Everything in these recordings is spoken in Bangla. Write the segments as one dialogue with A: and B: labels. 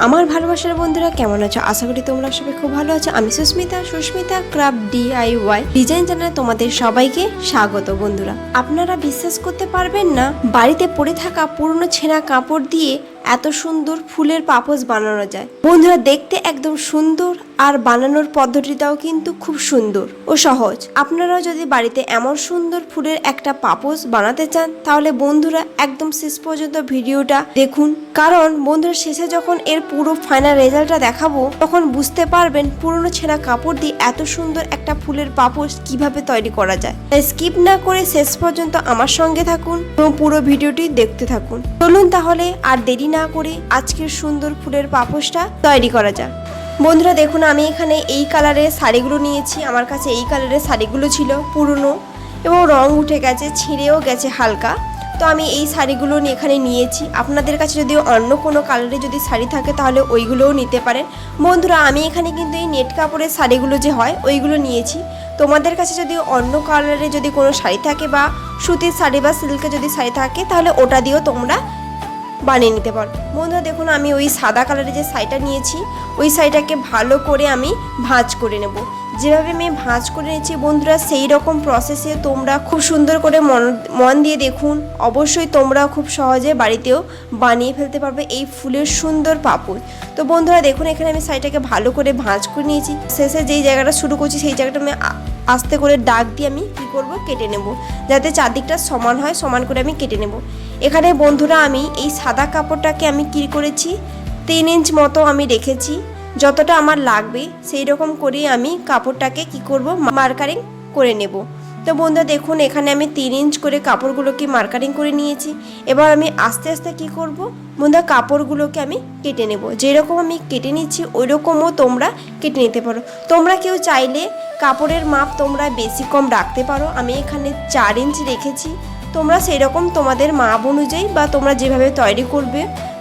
A: আমার ভালোবাসার বন্ধুরা কেমন আছো? আশা করি তোমরা সবাই খুব ভালো আছো। আমি সুস্মিতা ক্রাফট DIY ডিজাইন চ্যানেলে তোমাদের সবাইকে স্বাগত। বন্ধুরা, আপনারা বিশ্বাস করতে পারবেন না, বাড়িতে পড়ে থাকা পুরনো ছেঁড়া কাপড় দিয়ে এত সুন্দর ফুলের পাপোশ বানানো যায়। বন্ধুরা, দেখতে একদম সুন্দর আর বানানোর পদ্ধতিটাও কিন্তু খুব সুন্দর ও সহজ। আপনারাও যদি বাড়িতে এমন সুন্দর ফুলের একটা পাপোশ বানাতে চান, তাহলে বন্ধুরা একদম শেষ পর্যন্ত ভিডিওটা দেখুন। কারণ বন্ধুরা, শেষে যখন এর পুরো ফাইনাল রেজাল্টটা দেখাবো, তখন বুঝতে পারবেন পুরনো ছেঁড়া কাপড় দিয়ে এত সুন্দর একটা ফুলের পাপোশ কিভাবে তৈরি করা যায়। তাই স্কিপ না করে শেষ পর্যন্ত আমার সঙ্গে থাকুন এবং পুরো ভিডিওটি দেখতে থাকুন। চলুন তাহলে আর দেরি না করে আজকের সুন্দর ফুলের পাপোশটা তৈরি করা যাক। বন্ধুরা দেখুন, আমি এখানে এই কালারের শাড়িগুলো নিয়েছি। আমার কাছে এই কালারের শাড়িগুলো ছিল পুরনো এবং রং উঠে গেছে, ছিঁড়েও গেছে হালকা। তো আমি এই শাড়িগুলো এখানে নিয়েছি। আপনাদের কাছে যদি অন্য কোনো কালারের যদি শাড়ি থাকে তাহলে ওইগুলোও নিতে পারেন। বন্ধুরা, আমি এখানে কিন্তু এই নেট কাপড়ের শাড়িগুলো যে হয় ওইগুলো নিয়েছি। তোমাদের কাছে যদি অন্য কালারের যদি কোনো শাড়ি থাকে বা সুতির শাড়ি বা সিল্কের যদি শাড়ি থাকে, তাহলে ওটা দিয়েও তোমরা বানিয়ে নিতে পারো। বন্ধুরা দেখুন, আমি ওই সাদা কালারের যে শাড়িটা নিয়েছি, ওই শাড়িটাকে ভালো করে আমি ভাঁজ করে নেব। যেভাবে আমি ভাঁজ করে নিয়েছি বন্ধুরা, সেই রকম প্রসেসে তোমরা খুব সুন্দর করে মন দিয়ে দেখুন। অবশ্যই তোমরা খুব সহজে বাড়িতেও বানিয়ে ফেলতে পারবে এই ফুলের সুন্দর পাপোশ। তো বন্ধুরা দেখুন, এখানে আমি শাড়িটাকে ভালো করে ভাঁজ করে নিয়েছি। শেষে যেই জায়গাটা শুরু করছি সেই জায়গাটা আমি আস্তে করে দাগ দিয়ে আমি কী করবো, কেটে নেব, যাতে চারদিকটা সমান হয়। সমান করে আমি কেটে নেব। এখানে বন্ধুরা আমি এই সাদা কাপড়টাকে আমি কী করেছি, 3 ইঞ্চ মতো আমি রেখেছি। যতটা আমার লাগবে সেই রকম করে আমি কাপড়টাকে কি করব, মার্কারিং করে নেব। তো বন্ধুরা দেখুন, এখানে আমি 3 ইঞ্চ করে কাপড়গুলোকে মার্কারিং করে নিয়েছি। এবার আমি আস্তে আস্তে কি করব বন্ধুরা, কাপড়গুলোকে আমি কেটে নেব। যেরকম আমি কেটে নিচ্ছি ওই রকমও তোমরা কেটে নিতে পারো। তোমরা কেউ চাইলে কাপড়ের মাপ তোমরা বেশি কম রাখতে পারো। আমি এখানে 4 ইঞ্চ রেখেছি। তোমরা সেই রকম তোমাদের মাপ অনুযায়ী বা তোমরা যেভাবে তৈরি করবে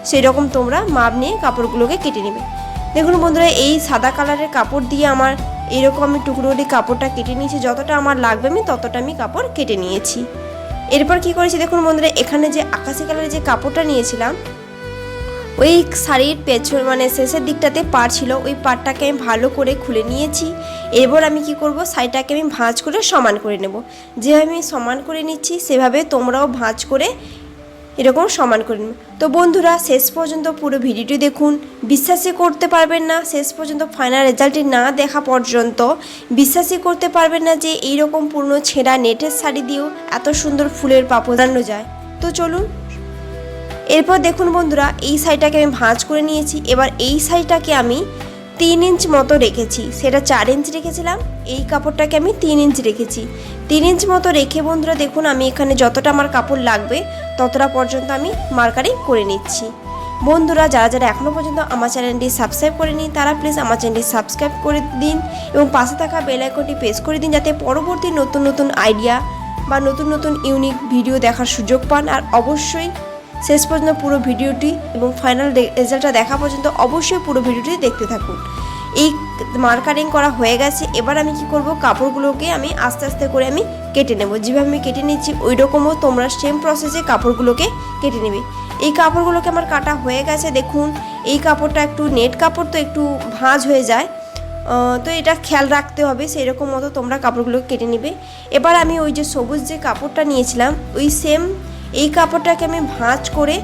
A: সেই রকম তোমরা মাপ নিয়ে কাপড়গুলোকে কেটে নেবে। দেখুন বন্ধুরা, এই সাদা কালারের কাপড় দিয়ে আমার এরকম আমি টুকরো করে কাপড়টা কেটে নিয়েছি। যতটা আমার লাগবে আমি ততটা আমি কাপড় কেটে নিয়েছি। এরপর কি করেছি দেখুন বন্ধুরা, এখানে যে আকাশি কালারের যে কাপড়টা নিয়েছিলাম, ওই শাড়ির পেছন মানে শেষের দিকটাতে পাড় ছিল, ওই পাড়টাকে আমি ভালো করে খুলে নিয়েছি। এরপর আমি কি করব, শাড়িটাকে আমি ভাঁজ করে সমান করে নেব। যেভাবে আমি সমান করে নিচ্ছি সেভাবে তোমরাও ভাঁজ করে এরকম সমান করে নেব। তো বন্ধুরা, শেষ পর্যন্ত পুরো ভিডিওটি দেখুন। বিশ্বাসই করতে পারবেন না, শেষ পর্যন্ত ফাইনাল রেজাল্টটি না দেখা পর্যন্ত বিশ্বাসই করতে পারবেন না যে এইরকম পুরনো ছেঁড়া নেটের শাড়ি দিয়েও এত সুন্দর ফুলের পাপোশ বানানো যায়। তো চলুন। এরপর দেখুন বন্ধুরা, এই শাড়িটাকে আমি ভাঁজ করে নিয়েছি। এবার এই শাড়িটাকে আমি 3 ইঞ্চ মতো রেখেছি, সেটা 4 ইঞ্চ রেখেছিলাম। এই কাপড়টাকে আমি 3 ইঞ্চ রেখেছি। 3 ইঞ্চ মতো রেখে বন্ধুরা দেখুন, আমি এখানে যতটা আমার কাপড় লাগবে ততটা পর্যন্ত আমি মার্কারিং করে নিচ্ছি। বন্ধুরা, যারা যারা এখনও পর্যন্ত আমার চ্যানেলটি সাবস্ক্রাইব করেনি তারা প্লিজ আমার চ্যানেলটি সাবস্ক্রাইব করে দিন এবং পাশে থাকা বেল আইকনটি প্রেস করে দিন, যাতে পরবর্তী নতুন নতুন আইডিয়া বা নতুন নতুন ইউনিক ভিডিও দেখার সুযোগ পান। আর অবশ্যই শেষ পর্যন্ত পুরো ভিডিওটি এবং ফাইনাল রেজাল্টটা দেখা পর্যন্ত অবশ্যই পুরো ভিডিওটি দেখতে থাকুন। এই মার্কারিং করা হয়ে গেছে। এবার আমি কি করব, কাপড়গুলোকে আমি আস্তে আস্তে করে আমি কেটে নেব। যেভাবে আমি কেটে নিচ্ছি ওই রকমও তোমরা সেম প্রসেসে কাপড়গুলোকে কেটে নেবে। এই কাপড়গুলোকে আমার কাটা হয়ে গেছে। দেখুন, এই কাপড়টা একটু নেট কাপড়, তো একটু ভাঁজ হয়ে যায়, তো এটা খেয়াল রাখতে হবে। সেই রকম মতো তোমরা কাপড়গুলোকে কেটে নেবে। এবার আমি ওই যে সবুজ যে কাপড়টা নিয়েছিলাম, ওই সেম এই কাপড়টাকে আমি ভাঁজ করে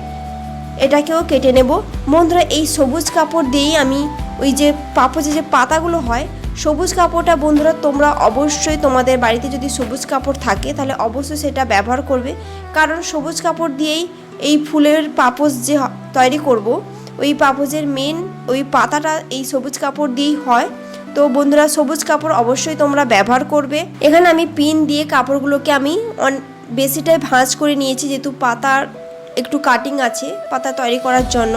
A: এটাকেও কেটে নেব। বন্ধুরা, এই সবুজ কাপড় দিয়েই আমি ওই যে পাপোশে যে পাতাগুলো হয়, সবুজ কাপড়টা বন্ধুরা তোমরা অবশ্যই তোমাদের বাড়িতে যদি সবুজ কাপড় থাকে তাহলে অবশ্যই সেটা ব্যবহার করবে। কারণ সবুজ কাপড় দিয়েই এই ফুলের পাপোশ যে তৈরি করব, ওই পাপোশের মেন ওই পাতাটা এই সবুজ কাপড় দিয়েই হয়। তো বন্ধুরা, সবুজ কাপড় অবশ্যই তোমরা ব্যবহার করবে। এখানে আমি পিন দিয়ে কাপড়গুলোকে আমি বেশিটাই ভাঁজ করে নিয়েছি, যেহেতু পাতার একটু কাটিং আছে পাতা তৈরি করার জন্য,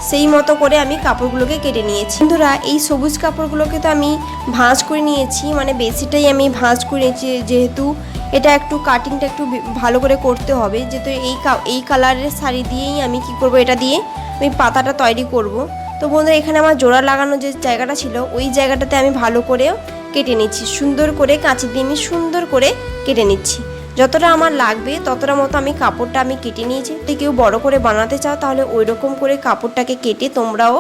A: সেই মতো করে আমি কাপড়গুলোকে কেটে নিয়েছি। বন্ধুরা, এই সবুজ কাপড়গুলোকে তো আমি ভাঁজ করে নিয়েছি, মানে বেশিটাই আমি ভাঁজ করে নিয়েছি, যেহেতু এটা একটু কাটিংটা একটু ভালো করে করতে হবে। যেহেতু এই কালারের শাড়ি দিয়েই আমি কি করব, এটা দিয়ে আমি পাতাটা তৈরি করব। তো বন্ধুরা, এখানে আমার জোড়া লাগানো যে জায়গাটা ছিল ওই জায়গাটাতে আমি ভালো করে কেটে নিচ্ছি। সুন্দর করে কাঁচি দিয়ে আমি সুন্দর করে কেটে নিচ্ছি। যতটা আমার লাগবে ততটা মতো আমি কাপড়টা আমি কেটে নিয়েছি। যদি কেউ বড় করে বানাতে চাও তাহলে ওই রকম করে কাপড়টাকে কেটে তোমরাও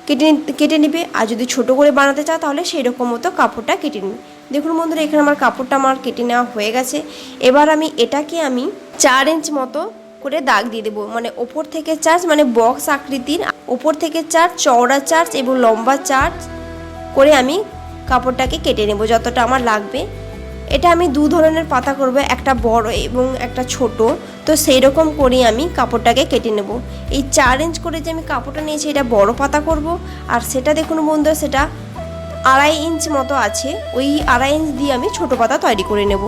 A: কেটে নেবে। আর যদি ছোট করে বানাতে চাও তাহলে সেই রকম মতো কাপড়টা কেটে নেবে। দেখুন বন্ধুরা, এখানে আমার কাপড়টা কেটে নেওয়া হয়ে গেছে। এবার এটাকে 4 ইঞ্চ মতো করে দাগ দিয়ে দেবো, মানে ওপর থেকে 4, মানে বক্স আকৃতির ওপর থেকে 4, চওড়া 4 এবং লম্বা 4 করে আমি কাপড়টাকে কেটে নেব যতটা আমার লাগবে। এটা আমি 2 ধরনের পাতা করব, একটা বড় এবং একটা ছোট। তো সেই রকম করে আমি কাপড়টাকে কেটে নেব। এই 4 ইঞ্চ করে যে আমি কাপড়টা নিয়েছি এটা বড় পাতা করব। আর সেটা দেখুন বন্ধুরা, সেটা 2.5 ইঞ্চ মতো আছে, ওই 2.5 ইঞ্চ দিয়ে আমি ছোট পাতা তৈরি করে নেব।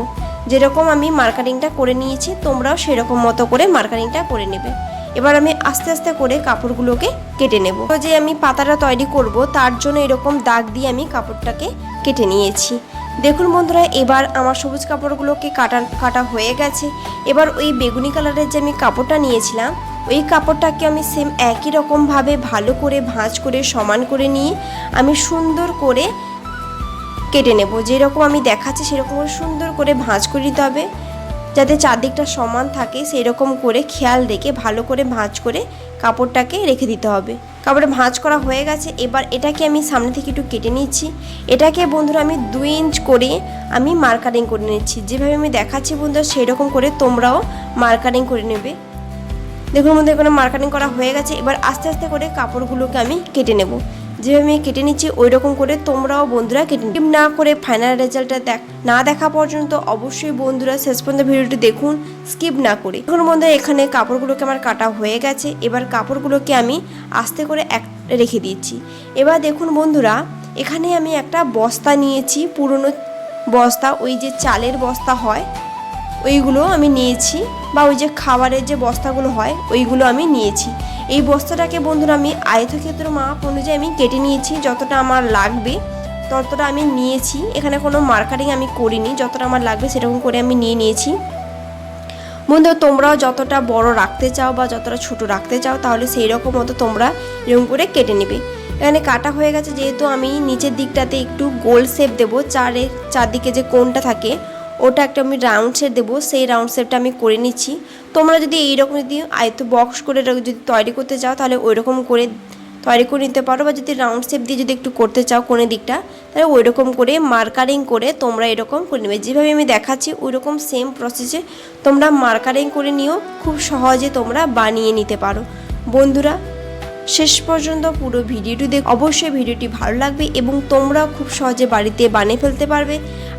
A: যেরকম আমি মার্কারিংটা করে নিয়েছি তোমরাও সেরকম মতো করে মার্কারিংটা করে নেবে। এবার আমি আস্তে আস্তে করে কাপড়গুলোকে কেটে নেব। তো যে আমি পাতাটা তৈরি করব তার জন্য এরকম দাগ দিয়ে আমি কাপড়টাকে কেটে নিয়েছি। দেখুন বন্ধুরা, এবার আমার সবুজ কাপড়গুলোকে কাটা হয়ে গেছে। এবার ওই বেগুনি কালারের যে আমি কাপড়টা নিয়েছিলাম ওই কাপড়টাকে আমি সেম একই রকমভাবে ভালো করে ভাঁজ করে সমান করে নিয়ে আমি সুন্দর করে কেটে নেব। যেরকম আমি দেখাচ্ছি সেরকম সুন্দর করে ভাঁজ করে নিতে হবে, যাতে চারদিকটা সমান থাকে সেই রকম করে খেয়াল রেখে ভালো করে ভাঁজ করে কাপড়টাকে রেখে দিতে হবে। কাপড়ে ভাঁজ করা হয়ে গেছে। এবার এটাকে আমি সামনে থেকে একটু কেটে নিচ্ছি। এটাকে বন্ধুরা আমি 2 ইঞ্চ করে আমি মার্কারিং করে নিচ্ছি। যেভাবে আমি দেখাচ্ছি বন্ধুরা সেই রকম করে তোমরাও মার্কারিং করে নেবে। দেখুন বন্ধুরা, এখানে মার্কারিং করা হয়ে গেছে। এবার আস্তে আস্তে করে কাপড়গুলোকে আমি কেটে নেব। যেভাবে আমি কেটে নিচ্ছি ওই রকম করে তোমরাও বন্ধুরা কেটে না করে ফাইনাল রেজাল্টটা না দেখা পর্যন্ত অবশ্যই বন্ধুরা শেষ পর্যন্ত ভিডিওটি দেখুন, স্কিপ না করে। এখন বন্ধুরা এখানে কাপড়গুলোকে আমার কাটা হয়ে গেছে। এবার কাপড়গুলোকে আমি আস্তে করে রেখে দিচ্ছি। এবার দেখুন বন্ধুরা, এখানে আমি একটা বস্তা নিয়েছি, পুরনো বস্তা, ওই যে চালের বস্তা হয় ওইগুলো আমি নিয়েছি, বা ওই যে খাবারের যে বস্তাগুলো হয় ওইগুলো আমি নিয়েছি। এই বস্তাটাকে বন্ধুরা আমি আয়তক্ষেত্র মাপ অনুযায়ী আমি কেটে নিয়েছি, যতটা আমার লাগবে ততটা আমি নিয়েছি। এখানে কোনো মার্কারিং আমি করিনি, যতটা আমার লাগবে সেরকম করে আমি নিয়েছি। বন্ধুরা তোমরাও যতটা বড় রাখতে চাও বা যতটা ছোট রাখতে চাও তাহলে সেই রকম মতো তোমরা এরকম করে কেটে নেবে। এখানে কাটা হয়ে গেছে। যেহেতু আমি নিচের দিকটাতে একটু গোল শেপ দেবো, চারদিকে যে কোণটা থাকে ওটা একটা আমি রাউন্ড শেপ দেবো, সেই রাউন্ড শেপটা আমি করে নিচ্ছি। তোমরা যদি এইরকম যদি আয়ত বক্স করে যদি তৈরি করতে চাও তাহলে ওই রকম করে তৈরি করে নিতে পারো, বা যদি রাউন্ড শেপ দিয়ে যদি একটু করতে চাও কোণের দিকটা তাহলে ওই রকম করে মার্কারিং করে তোমরা এরকম করে নেবে। যেভাবে আমি দেখাচ্ছি ওই রকম সেম প্রসেসে তোমরা মার্কারিং করে নিও, খুব সহজে তোমরা বানিয়ে নিতে পারো। বন্ধুরা শেষ পর্যন্ত পুরো ভিডিওটি দেখ, অবশ্যই ভিডিওটি ভালো লাগবে এবং তোমরা খুব সহজে বাড়িতে বানিয়ে ফেলতে পারবে।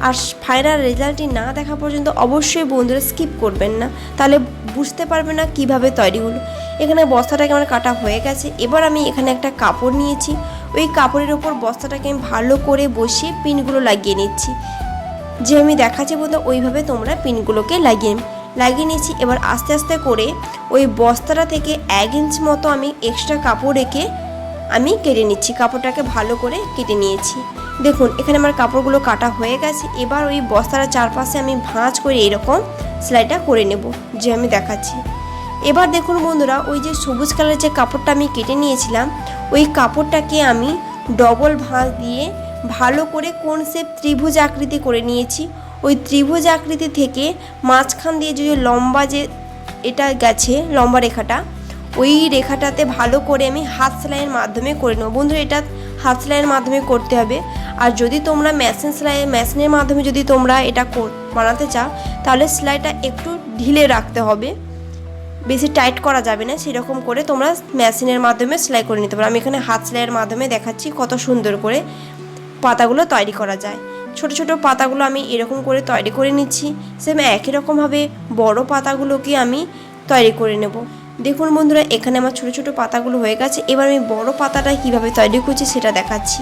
A: আর ফাইনাল রেজাল্টটি না দেখা পর্যন্ত অবশ্যই বন্ধুরা স্কিপ করবেন না, তাহলে বুঝতে পারবে না কিভাবে তৈরি হলো। এখানে বস্তাটাকে আমার কাটা হয়ে গেছে। এবার আমি এখানে একটা কাপড় নিয়েছি, ওই কাপড়ের ওপর বস্তাটাকে আমি ভালো করে বসিয়ে পিনগুলো লাগিয়ে নিচ্ছি। যে আমি দেখাচ্ছি বন্ধু ওইভাবে তোমরা পিনগুলোকে লাগিয়ে নিয়েছি। এবার আস্তে আস্তে করে ওই বস্তাটা থেকে 1 ইঞ্চ মতো আমি এক্সট্রা কাপড় রেখে আমি কেটে নিচ্ছি। কাপড়টাকে ভালো করে কেটে নিয়েছি। দেখুন এখানে আমার কাপড়গুলো কাটা হয়ে গেছে। এবার ওই বস্তার চারপাশে আমি ভাঁজ করে এরকম সেলাইটা করে নেব, যে আমি দেখাচ্ছি। এবার দেখুন বন্ধুরা, ওই যে সবুজ কালারের যে কাপড়টা আমি কেটে নিয়েছিলাম ওই কাপড়টাকে আমি ডবল ভাঁজ দিয়ে ভালো করে কোণ শেপ ত্রিভুজ আকৃতি করে নিয়েছি। ওই ত্রিভুজ আকৃতি থেকে মাঝখান দিয়ে যে লম্বা যে এটা গেছে লম্বা রেখাটা, ওই রেখাটাতে ভালো করে আমি হাত সেলাইয়ের মাধ্যমে করে নেব। বন্ধুরা এটা হাত সেলাইয়ের মাধ্যমে করতে হবে। আর যদি তোমরা মেশিনের মাধ্যমে যদি তোমরা এটা বানাতে চাও তাহলে সেলাইটা একটু ঢিলে রাখতে হবে, বেশি টাইট করা যাবে না। সেরকম করে তোমরা মেশিনের মাধ্যমে সেলাই করে নিতে পারো। আমি এখানে হাত সেলাইয়ের মাধ্যমে দেখাচ্ছি কত সুন্দর করে পাতাগুলো তৈরি করা যায়। ছোট ছোট পাতাগুলো আমি এরকম করে তৈরি করে নিচ্ছি। সেম একই রকমভাবে বড় পাতাগুলোকে আমি তৈরি করে নেব। দেখুন বন্ধুরা এখানে আমার ছোট ছোট পাতাগুলো হয়ে গেছে। এবার আমি বড় পাতাটা কিভাবে তৈরি করছি সেটা দেখাচ্ছি।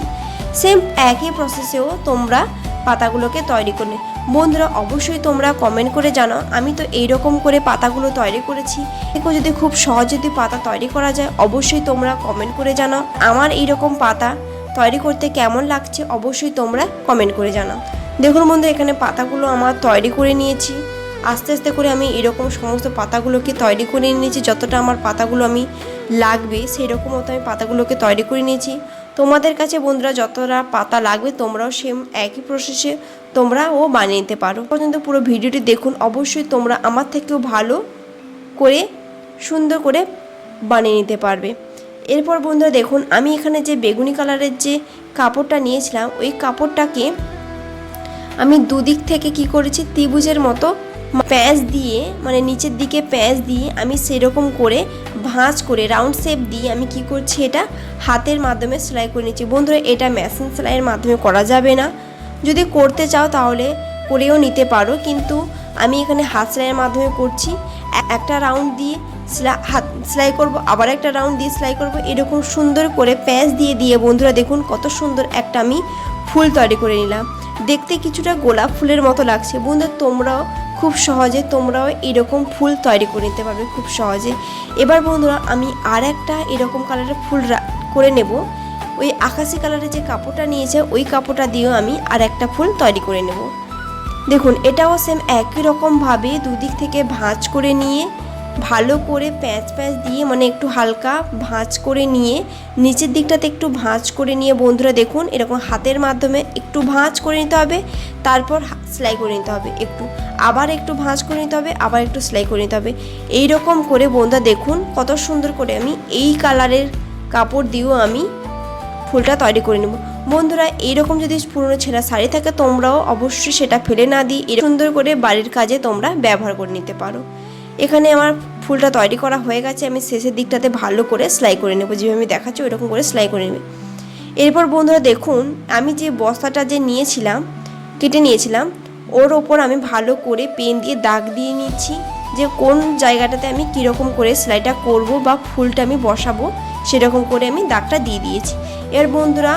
A: সেম একই প্রসেসেও তোমরা পাতাগুলোকে তৈরি করে। বন্ধুরা অবশ্যই তোমরা কমেন্ট করে জানাও, আমি তো এইরকম করে পাতাগুলো তৈরি করেছি। দেখো যদি খুব সহজ যদি পাতা তৈরি করা যায় অবশ্যই তোমরা কমেন্ট করে জানাও। আমার এইরকম পাতা তৈরি করতে কেমন লাগছে অবশ্যই তোমরা কমেন্ট করে জানাও। দেখুন বন্ধু এখানে পাতাগুলো আমার তৈরি করে নিয়েছি। আস্তে আস্তে করে আমি এরকম সমস্ত পাতাগুলোকে তৈরি করে নিয়েছি। যতটা আমার পাতাগুলো আমি লাগবে সেই রকম মতো আমি পাতাগুলোকে তৈরি করে নিয়েছি। তোমাদের কাছে বন্ধুরা যতটা পাতা লাগবে তোমরাও সেম একই প্রসেসে তোমরাও বানিয়ে নিতে পারো। পর্যন্ত পুরো ভিডিওটি দেখুন, অবশ্যই তোমরা আমার থেকেও ভালো করে সুন্দর করে বানিয়ে নিতে পারবে। এরপর বন্ধুরা দেখুন আমি এখানে যে বেগুনি কালারের যে কাপড়টা নিয়েছিলাম ওই কাপড়টাকে আমি দুদিক থেকে কি করেছি ত্রিভুজের মতো প্যাঁচ দিয়ে মানে নিচের দিকে প্যাঁচ দিয়ে আমি সেরকম করে ভাঁজ করে রাউন্ড শেপ দিয়ে আমি কি করছি এটা হাতের মাধ্যমে সেলাই করে নিচ্ছি। বন্ধুরা এটা মেশিন সেলাইয়ের মাধ্যমে করা যাবে না, যদি করতে চাও তাহলে করেও নিতে পারো, কিন্তু আমি এখানে হাত সেলাইয়ের মাধ্যমে করছি। একটা রাউন্ড দিয়ে হাত সেলাই করব, আবার একটা রাউন্ড দিয়ে সেলাই করব, এরকম সুন্দর করে প্যাঁচ দিয়ে দিয়ে বন্ধুরা দেখুন কত সুন্দর একটা আমি ফুল তৈরি করে নিলাম। দেখতে কিছুটা গোলাপ ফুলের মতো লাগছে। বন্ধুরা তোমরাও খুব সহজে তোমরাও এরকম ফুল তৈরি করে নিতে পারবে খুব সহজে। এবার বন্ধুরা আমি আর একটা এরকম কালারের ফুল করে নেব। ওই আকাশি কালারের যে কাপড়টা নিয়েছে ওই কাপড়টা দিয়েও আমি আর একটা ফুল তৈরি করে নেব। দেখুন এটাও সেম একই রকমভাবে দুদিক থেকে ভাঁজ করে নিয়ে ভালো করে প্যাঁচ দিয়ে মানে একটু হালকা ভাঁজ করে নিয়ে নিচের দিকটাতে একটু ভাঁজ করে নিয়ে বন্ধুরা দেখুন এরকম হাতের মাধ্যমে একটু ভাঁজ করে নিতে হবে, তারপর সেলাই করে নিতে হবে, আবার একটু ভাঁজ করে নিতে হবে, আবার একটু সেলাই করে নিতে হবে। এই রকম করে বন্ধুরা দেখুন কত সুন্দর করে আমি এই কালারের কাপড় দিয়েও আমি ফুলটা তৈরি করে নেব। বন্ধুরা এইরকম যদি পুরনো ছেঁড়া শাড়ি থাকে তোমরাও অবশ্যই সেটা ফেলে না দিয়ে সুন্দর করে বাড়ির কাজে তোমরা ব্যবহার করে নিতে পারো। এখানে আমার ফুলটা তৈরি করা হয়ে গেছে, আমি শেষের দিকটাতে ভালো করে সেলাই করে নেব, যেভাবে আমি দেখাচ্ছি ওইরকম করে সেলাই করে নেবে। এরপর বন্ধুরা দেখুন আমি যে বস্তাটা যে নিয়েছিলাম কেটে নিয়েছিলাম ওর ওপর আমি ভালো করে পেন দিয়ে দাগ দিয়ে নিচ্ছি যে কোন জায়গাটাতে আমি কীরকম করে সেলাইটা করব বা ফুলটা আমি বসাবো সেরকম করে আমি দাগটা দিয়ে দিয়েছি। এর বন্ধুরা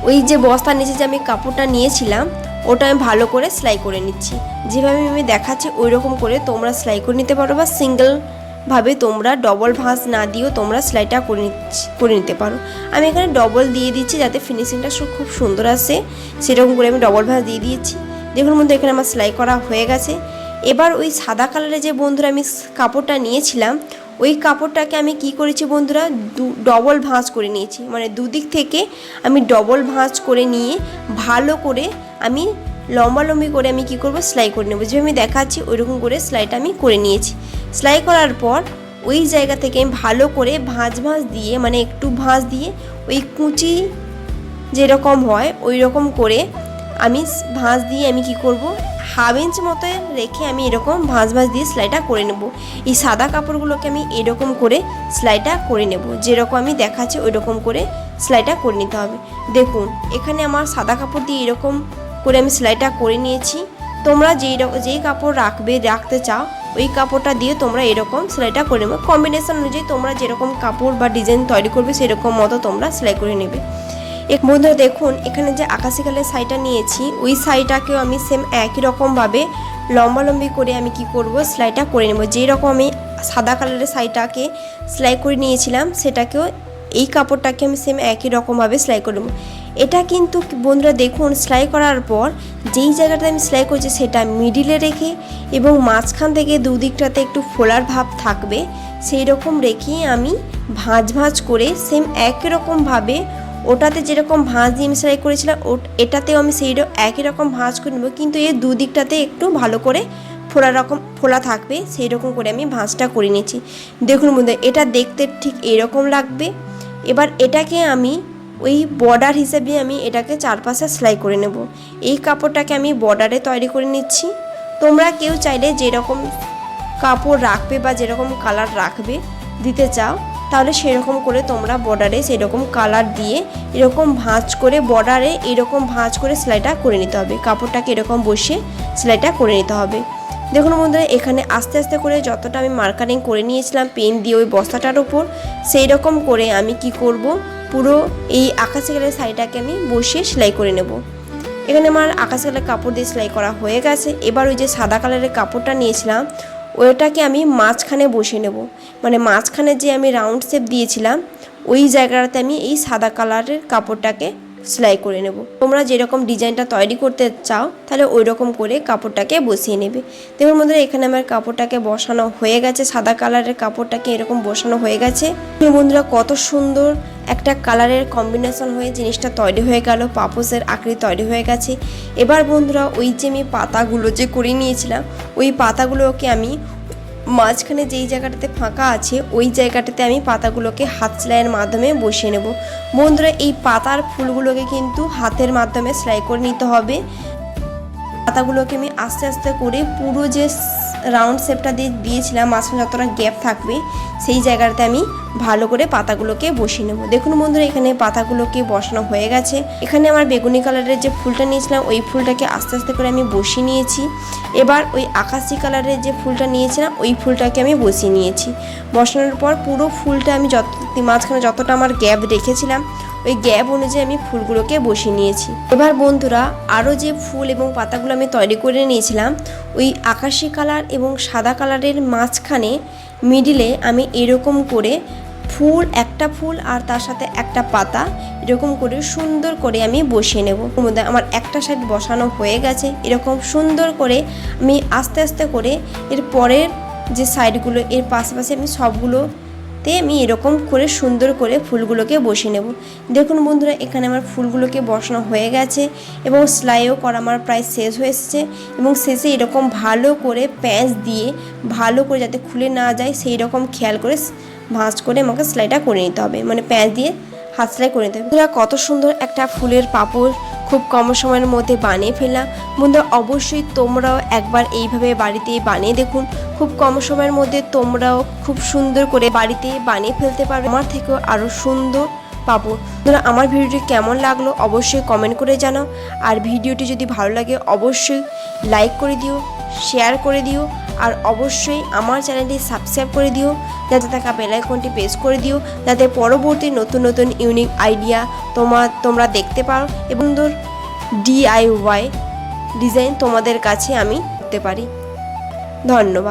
A: ওই যে বস্তার নিচে যে আমি কাপড়টা নিয়েছিলাম ওটা আমি ভালো করে সেলাই করে নিচ্ছি, যেভাবে আমি দেখাচ্ছি ওই রকম করে তোমরা সেলাই করে নিতে পারো বা সিঙ্গেলভাবে তোমরা ডবল ভাঁজ না দিয়েও তোমরা সেলাইটা করে নিতে পারো। আমি এখানে ডবল দিয়ে দিচ্ছি যাতে ফিনিশিংটা খুব সুন্দর আসে, সেরকম করে আমি ডবল ভাঁজ দিয়ে দিয়েছি। দেখুন বন্ধু এখানে আমার সেলাই করা হয়ে গেছে। এবার ওই সাদা কালারের যে বন্ধুরা আমি কাপড়টা নিয়েছিলাম ওই কাপড়টাকে আমি কি করেছি বন্ধুরা ডবল ভাঁজ করে নিয়েছি, মানে দুদিক থেকে আমি ডবল ভাঁজ করে নিয়ে ভালো করে আমি লম্বালম্বি করে আমি কি করব সেলাই করে নেব, যে আমি দেখাচ্ছি ওইরকম করে সেলাইটা আমি করে নিয়েছি। সেলাই করার পর ওই জায়গা থেকে আমি ভালো করে ভাঁজ দিয়ে মানে একটু ভাঁজ দিয়ে ওই কুচি যেরকম হয় ওই রকম করে আমি ভাঁজ দিয়ে আমি কি করব হাফ ইঞ্চ মতো রেখে আমি এরকম ভাঁজ দিয়ে সেলাইটা করে নেব। এই সাদা কাপড়গুলোকে আমি এরকম করে সেলাইটা করে নেব, যেরকম আমি দেখাচ্ছি ওই রকম করে সেলাইটা করে নিতে হবে। দেখুন এখানে আমার সাদা কাপড় দিয়ে এরকম করে আমি সেলাইটা করে নিয়েছি। তোমরা যেই কাপড় রাখতে চাও ওই কাপড়টা দিয়ে তোমরা এরকম সেলাইটা করে নেবে, কম্বিনেশন অনুযায়ী তোমরা যেরকম কাপড় বা ডিজাইন তৈরি করবে সেরকম মতো তোমরা সেলাই করে নেবে। বন্ধুরা দেখুন এখানে যে আকাশি কালারের শাড়িটা নিয়েছি ওই শাড়িটাকেও আমি সেম একই রকমভাবে লম্বালম্বি করে আমি কি করব সেলাইটা করে নেব। যেই রকম আমি সাদা কালারের শাড়িটাকে সেলাই করে নিয়েছিলাম সেটাকেও এই কাপড়টাকে আমি সেম একই রকমভাবে সেলাই করে নেব। এটা কিন্তু বন্ধুরা দেখুন সেলাই করার পর যেই জায়গাটা আমি সেলাই করছি সেটা মিডিলে রেখে এবং মাঝখান থেকে দুদিকটাতে একটু ফোলার ভাব থাকবে সেই রকম রেখে আমি ভাঁজ করে সেম একই রকমভাবে ওটাতে যেরকম ভাঁজ দিয়ে আমি সেলাই করেছিলাম এটাতেও আমি একই রকম ভাঁজ করে নেব, কিন্তু এর দুদিকটাতে একটু ভালো করে ফোলা থাকবে সেই রকম করে আমি ভাঁজটা করে নিয়েছি। দেখুন বন্ধু এটা দেখতে ঠিক এরকম লাগবে। এবার এটাকে আমি ওই বর্ডার হিসেবে আমি এটাকে চারপাশে সেলাই করে নেব। এই কাপড়টাকে আমি বর্ডারে তৈরি করে নিচ্ছি। তোমরা কেউ চাইলে যেরকম কাপড় রাখবে বা যেরকম কালার রাখবে দিতে চাও তাহলে সেরকম করে তোমরা বর্ডারে সেরকম কালার দিয়ে এরকম ভাঁজ করে বর্ডারে এরকম ভাঁজ করে সেলাইটা করে নিতে হবে, কাপড়টাকে এরকম বসিয়ে সেলাইটা করে নিতে হবে। দেখুন বন্ধুরা এখানে আস্তে আস্তে করে যতটা আমি মার্কারিং করে নিয়েছিলাম পেন দিয়ে ওই বস্তাটার ওপর সেই রকম করে আমি কি করব পুরো এই আকাশি কালারের শাড়িটাকে আমি বসিয়ে সেলাই করে নেব। এখানে আমার আকাশি কালারের কাপড় দিয়ে সেলাই করা হয়ে গেছে। এবার ওই যে সাদা কালারের কাপড়টা নিয়েছিলাম ওইটাকে আমি মাঝখানে বসিয়ে নেব, মানে মাঝখানে যে আমি রাউন্ড শেপ দিয়েছিলাম ওই জায়গাটাতে আমি এই সাদা কালারের কাপড়টাকে সেলাই করে নেব। তোমরা যেরকম ডিজাইনটা তৈরি করতে চাও তাহলে ওই রকম করে কাপড়টাকে বসিয়ে নেবে। দেখুন বন্ধুরা এখানে আমার কাপড়টাকে বসানো হয়ে গেছে, সাদা কালারের কাপড়টাকে এরকম বসানো হয়ে গেছে। বন্ধুরা কত সুন্দর একটা কালারের কম্বিনেশন হয়ে জিনিসটা তৈরি হয়ে গেল, পাপোসের আকৃতি তৈরি হয়ে গেছে। এবার বন্ধুরা ওই যে আমি পাতাগুলো যে করে নিয়েছিলাম ওই পাতাগুলোকে আমি মাঝখানে যেই জায়গাটাতে ফাঁকা আছে ওই জায়গাটাতে আমি পাতাগুলোকে হাত সেলাইয়ের মাধ্যমে বসিয়ে নেব। বন্ধুরা এই পাতার ফুলগুলোকে কিন্তু হাতের মাধ্যমে সেলাই করে নিতে হবে। পাতাগুলোকে আমি আস্তে আস্তে করে পুরো যে রাউন্ড শেপটা দিয়েছিলাম মাঝখানে যতটা গ্যাপ থাকবে সেই জায়গাটাতে আমি ভালো করে পাতাগুলোকে বসিয়ে নেব। দেখুন বন্ধুরা এখানে পাতাগুলোকে বসানো হয়ে গেছে। এখানে আমার বেগুনি কালারের যে ফুলটা নিয়েছিলাম ওই ফুলটাকে আস্তে আস্তে করে আমি বসিয়ে নিয়েছি। এবার ওই আকাশি কালারের যে ফুলটা নিয়েছিলাম ওই ফুলটাকে আমি বসিয়ে নিয়েছি। বসানোর পর পুরো ফুলটা আমি মাঝখানে যতটা আমার গ্যাপ রেখেছিলাম ওই গ্যাপ অনুযায়ী আমি ফুলগুলোকে বসিয়ে নিয়েছি। এবার বন্ধুরা আরও যে ফুল এবং পাতাগুলো আমি তৈরি করে নিয়েছিলাম ওই আকাশি কালার এবং সাদা কালারের মাঝখানে মিডিলে আমি এরকম করে একটা ফুল আর তার সাথে একটা পাতা এরকম করে সুন্দর করে আমি বসিয়ে নেব। আমার একটা সাইড বসানো হয়ে গেছে। এরকম সুন্দর করে আমি আস্তে আস্তে করে এর পরের যে সাইডগুলো এর পাশাপাশি আমি সবগুলোতে আমি এরকম করে সুন্দর করে ফুলগুলোকে বসিয়ে নেব। দেখুন বন্ধুরা এখানে আমার ফুলগুলোকে বসানো হয়ে গেছে এবং সেলাইও করা আমার প্রায় শেষ হয়ে এসেছে এবং শেষে এরকম ভালো করে প্যাঁচ দিয়ে ভালো করে যাতে খুলে না যায় সেই রকম খেয়াল করে ভাঁজ করে আমাকে সেলাইটা করে নিতে হবে, মানে প্যাঁচ দিয়ে হাত সেলাই করে নিতে হবে। বন্ধুরা কত সুন্দর একটা ফুলের পাপড় খুব কম সময়ের মধ্যে বানিয়ে ফেললাম। বন্ধুরা অবশ্যই তোমরাও একবার এইভাবে বাড়িতে বানিয়ে দেখুন। খুব কম সময়ের মধ্যে তোমরাও খুব সুন্দর করে বাড়িতে বানিয়ে ফেলতে পারবে আমার থেকেও আরও সুন্দর পাপড়। বন্ধুরা আমার ভিডিওটি কেমন লাগলো অবশ্যই কমেন্ট করে জানাও। আর ভিডিওটি যদি ভালো লাগে অবশ্যই লাইক করে দিও, শেয়ার করে দিও আর অবশ্যই আমার চ্যানেলটি সাবস্ক্রাইব করে দিও, যাতে থাকা বেল আইকনটি প্রেস করে দিও, যাতে পরবর্তী নতুন নতুন ইউনিক আইডিয়া তোমরা দেখতে পারো এবং DIY ডিজাইন তোমাদের কাছে আমি করতে পারি। ধন্যবাদ।